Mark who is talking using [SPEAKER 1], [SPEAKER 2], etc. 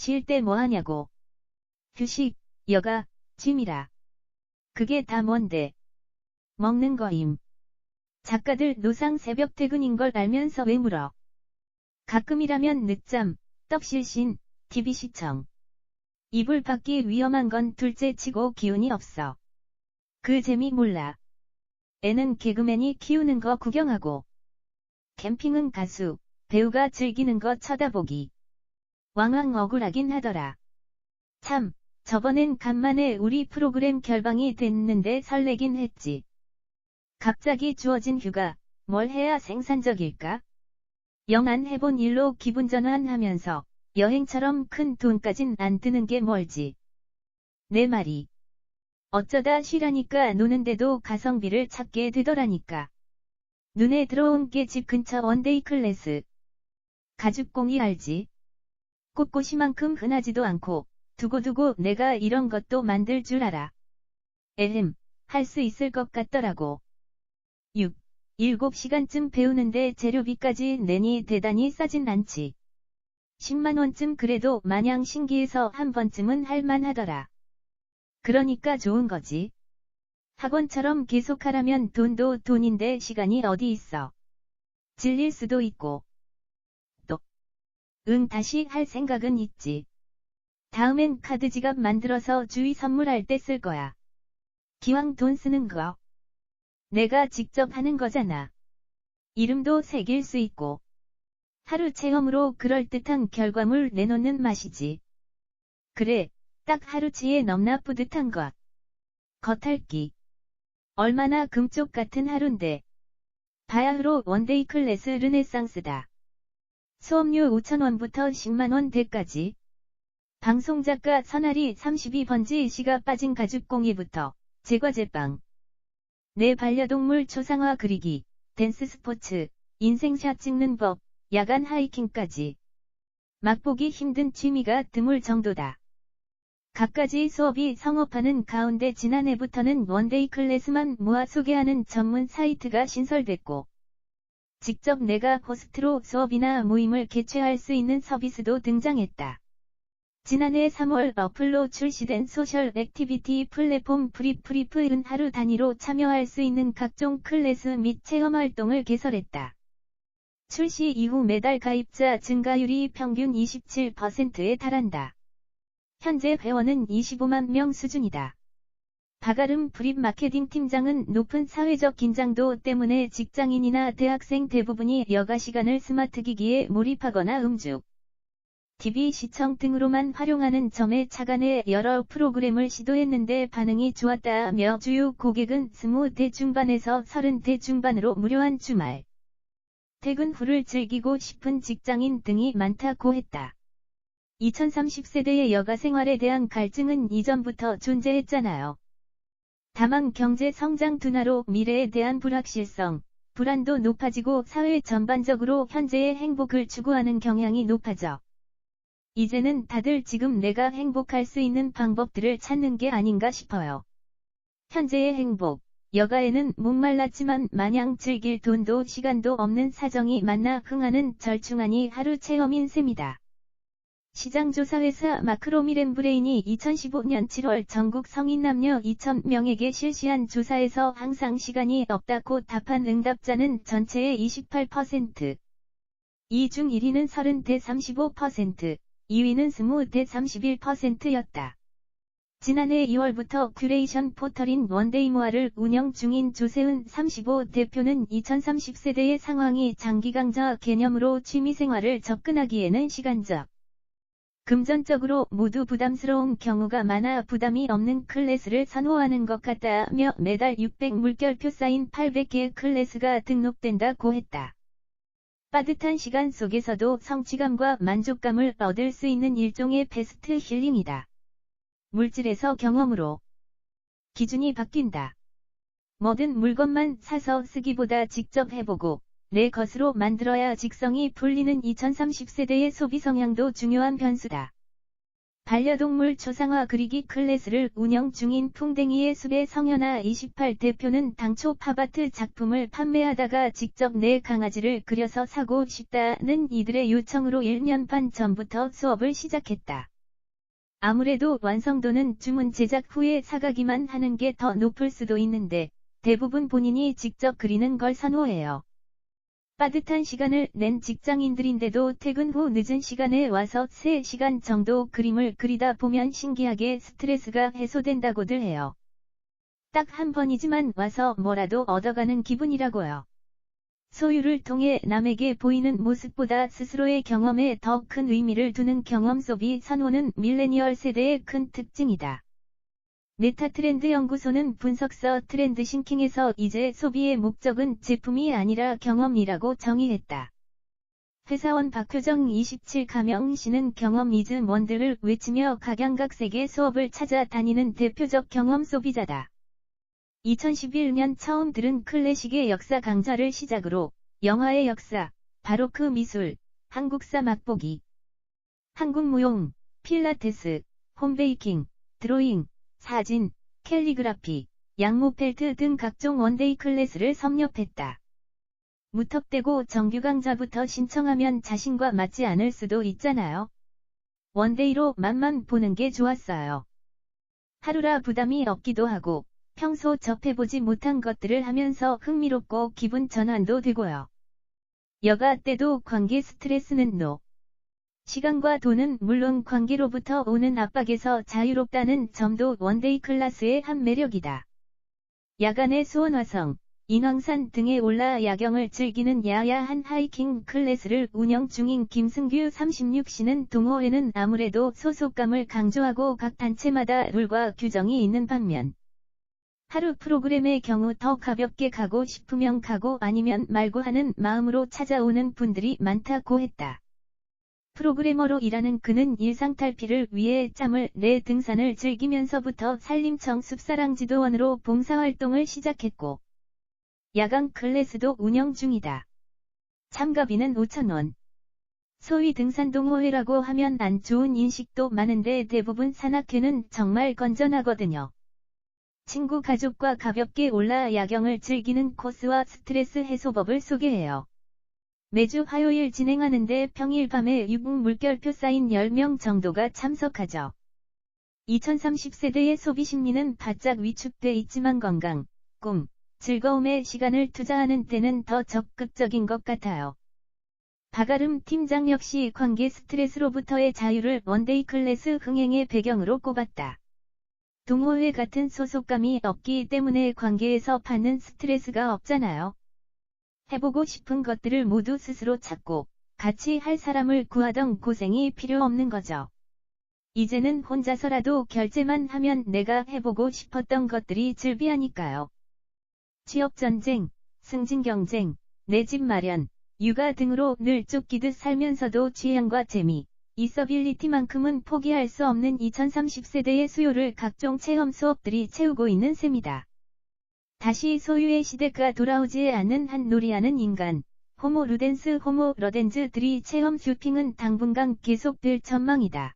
[SPEAKER 1] 쉴 때 뭐하냐고. 휴식, 여가, 취미라. 그게 다 뭔데? 먹는 거임. 작가들 노상 새벽 퇴근인 걸 알면서 왜 물어? 가끔이라면 늦잠, 떡실신, TV 시청. 이불 밖이 위험한 건 둘째 치고 기운이 없어. 그 재미 몰라. 애는 개그맨이 키우는 거 구경하고. 캠핑은 가수, 배우가 즐기는 거 쳐다보기. 왕왕 억울하긴 하더라. 참, 저번엔 간만에 우리 프로그램 결방이 됐는데 설레긴 했지. 갑자기 주어진 휴가, 뭘 해야 생산적일까? 영 안 해본 일로 기분 전환하면서 여행처럼 큰 돈까진 안 드는 게 뭘지. 내 말이. 어쩌다 쉬라니까 노는데도 가성비를 찾게 되더라니까. 눈에 들어온 게 집 근처 원데이 클래스. 가죽공이 알지? 꽃꽃이만큼 흔하지도 않고 두고두고 내가 이런 것도 만들 줄 알아. 에헴, 할 수 있을 것 같더라고. 7시간쯤 배우는데 재료비까지 내니 대단히 싸진 않지. 10만원쯤 그래도 마냥 신기해서 한 번쯤은 할만하더라. 그러니까 좋은 거지. 학원처럼 계속하라면 돈도 돈인데 시간이 어디 있어. 질릴 수도 있고. 또. 다시 할 생각은 있지. 다음엔 카드 지갑 만들어서 주위 선물할 때 쓸 거야. 기왕 돈 쓰는 거. 내가 직접 하는 거잖아. 이름도 새길 수 있고. 하루 체험으로 그럴듯한 결과물 내놓는 맛이지. 그래, 딱 하루치에 넘나 뿌듯한 것. 겉핥기. 얼마나 금쪽 같은 하루인데. 바야흐로 원데이 클래스 르네상스다. 수업료 5,000원부터 10만원 대까지. 방송작가 선아리 32번지 씨가 빠진 가죽공예부터 제과제빵. 내 반려동물 초상화 그리기, 댄스 스포츠, 인생샷 찍는 법, 야간 하이킹까지. 맛보기 힘든 취미가 드물 정도다. 갖가지 수업이 성업하는 가운데 지난해부터는 원데이 클래스만 모아 소개하는 전문 사이트가 신설됐고, 직접 내가 호스트로 수업이나 모임을 개최할 수 있는 서비스도 등장했다. 지난해 3월 어플로 출시된 소셜 액티비티 플랫폼 프리프리프은 하루 단위로 참여할 수 있는 각종 클래스 및 체험 활동을 개설했다. 출시 이후 매달 가입자 증가율이 평균 27%에 달한다. 현재 회원은 25만 명 수준이다. 박아름 브립 마케팅 팀장은 높은 사회적 긴장도 때문에 직장인이나 대학생 대부분이 여가 시간을 스마트 기기에 몰입하거나 음주, TV 시청 등으로만 활용하는 점에 착안해 여러 프로그램을 시도했는데 반응이 좋았다며 주요 고객은 20대 중반에서 30대 중반으로 무료한 주말, 퇴근 후를 즐기고 싶은 직장인 등이 많다고 했다. 2030세대의 여가 생활에 대한 갈증은 이전부터 존재했잖아요. 다만 경제 성장 둔화로 미래에 대한 불확실성, 불안도 높아지고 사회 전반적으로 현재의 행복을 추구하는 경향이 높아져. 이제는 다들 지금 내가 행복할 수 있는 방법들을 찾는 게 아닌가 싶어요. 현재의 행복, 여가에는 목말랐지만 마냥 즐길 돈도 시간도 없는 사정이 만나 흥하는 절충안이 하루 체험인 셈이다. 시장조사회사 마크로미램브레인이 2015년 7월 전국 성인 남녀 2,000명에게 실시한 조사에서 항상 시간이 없다고 답한 응답자는 전체의 28%. 이 중 1위는 30대 35%, 2위는 20대 31%였다. 지난해 2월부터 큐레이션 포털인 원데이모아를 운영 중인 조세훈 35 대표는 2030세대의 상황이 장기강좌 개념으로 취미생활을 접근하기에는 시간적, 금전적으로 모두 부담스러운 경우가 많아 부담이 없는 클래스를 선호하는 것 같다며 매달 600물결표 쌓인 800개의 클래스가 등록된다고 했다. 빠듯한 시간 속에서도 성취감과 만족감을 얻을 수 있는 일종의 패스트 힐링이다. 물질에서 경험으로 기준이 바뀐다. 뭐든 물건만 사서 쓰기보다 직접 해보고 내 것으로 만들어야 직성이 풀리는 2030세대의 소비 성향도 중요한 변수다. 반려동물 초상화 그리기 클래스를 운영 중인 풍뎅이의 숲의 성현아 28 대표는 당초 팝아트 작품을 판매하다가 직접 내 강아지를 그려서 사고 싶다는 이들의 요청으로 1년 반 전부터 수업을 시작했다. 아무래도 완성도는 주문 제작 후에 사가기만 하는 게 더 높을 수도 있는데 대부분 본인이 직접 그리는 걸 선호해요. 빠듯한 시간을 낸 직장인들인데도 퇴근 후 늦은 시간에 와서 3시간 정도 그림을 그리다 보면 신기하게 스트레스가 해소된다고들 해요. 딱 한 번이지만 와서 뭐라도 얻어가는 기분이라고요. 소유를 통해 남에게 보이는 모습보다 스스로의 경험에 더 큰 의미를 두는 경험 소비 선호는 밀레니얼 세대의 큰 특징이다. 메타트렌드 연구소는 분석서 트렌드 싱킹에서 이제 소비의 목적은 제품이 아니라 경험이라고 정의했다. 회사원 박효정 27가명 씨는 경험 이즈 원들을 외치며 각양각색의 수업을 찾아 다니는 대표적 경험 소비자다. 2011년 처음 들은 클래식의 역사 강좌를 시작으로 영화의 역사, 바로크 미술, 한국사 맛보기, 한국무용, 필라테스, 홈베이킹, 드로잉, 사진, 캘리그라피, 양모펠트 등 각종 원데이 클래스를 섭렵했다. 무턱대고 정규 강좌부터 신청하면 자신과 맞지 않을 수도 있잖아요. 원데이로 맛만 보는 게 좋았어요. 하루라 부담이 없기도 하고 평소 접해보지 못한 것들을 하면서 흥미롭고 기분 전환도 되고요. 여가 때도 관계 스트레스는 노. 시간과 돈은 물론 관계로부터 오는 압박에서 자유롭다는 점도 원데이 클래스의 한 매력이다. 야간의 수원화성, 인왕산 등에 올라 야경을 즐기는 야야한 하이킹 클래스를 운영 중인 김승규 36씨는 동호회는 아무래도 소속감을 강조하고 각 단체마다 룰과 규정이 있는 반면 하루 프로그램의 경우 더 가볍게 가고 싶으면 가고 아니면 말고 하는 마음으로 찾아오는 분들이 많다고 했다. 프로그래머로 일하는 그는 일상탈피를 위해 짬을 내 등산을 즐기면서부터 산림청 숲사랑지도원으로 봉사활동을 시작했고 야간 클래스도 운영 중이다. 참가비는 5,000원. 소위 등산동호회라고 하면 안 좋은 인식도 많은데 대부분 산악회는 정말 건전하거든요. 친구 가족과 가볍게 올라 야경을 즐기는 코스와 스트레스 해소법을 소개해요. 매주 화요일 진행하는데 평일 밤에 유흥 물결표 쌓인 10명 정도가 참석하죠. 2030세대의 소비 심리는 바짝 위축돼 있지만 건강, 꿈, 즐거움에 시간을 투자하는 때는 더 적극적인 것 같아요. 박아름 팀장 역시 관계 스트레스로부터의 자유를 원데이 클래스 흥행의 배경으로 꼽았다. 동호회 같은 소속감이 없기 때문에 관계에서 받는 스트레스가 없잖아요. 해보고 싶은 것들을 모두 스스로 찾고 같이 할 사람을 구하던 고생이 필요 없는 거죠. 이제는 혼자서라도 결제만 하면 내가 해보고 싶었던 것들이 즐비하니까요. 취업전쟁, 승진경쟁, 내 집 마련, 육아 등으로 늘 쫓기듯 살면서도 취향과 재미, 있어빌리티만큼은 포기할 수 없는 2030세대의 수요를 각종 체험 수업들이 채우고 있는 셈이다. 다시 소유의 시대가 돌아오지 않는 한 놀이하는 인간, 호모 루덴스 호모 러덴즈들이 체험 쇼핑은 당분간 계속될 전망이다.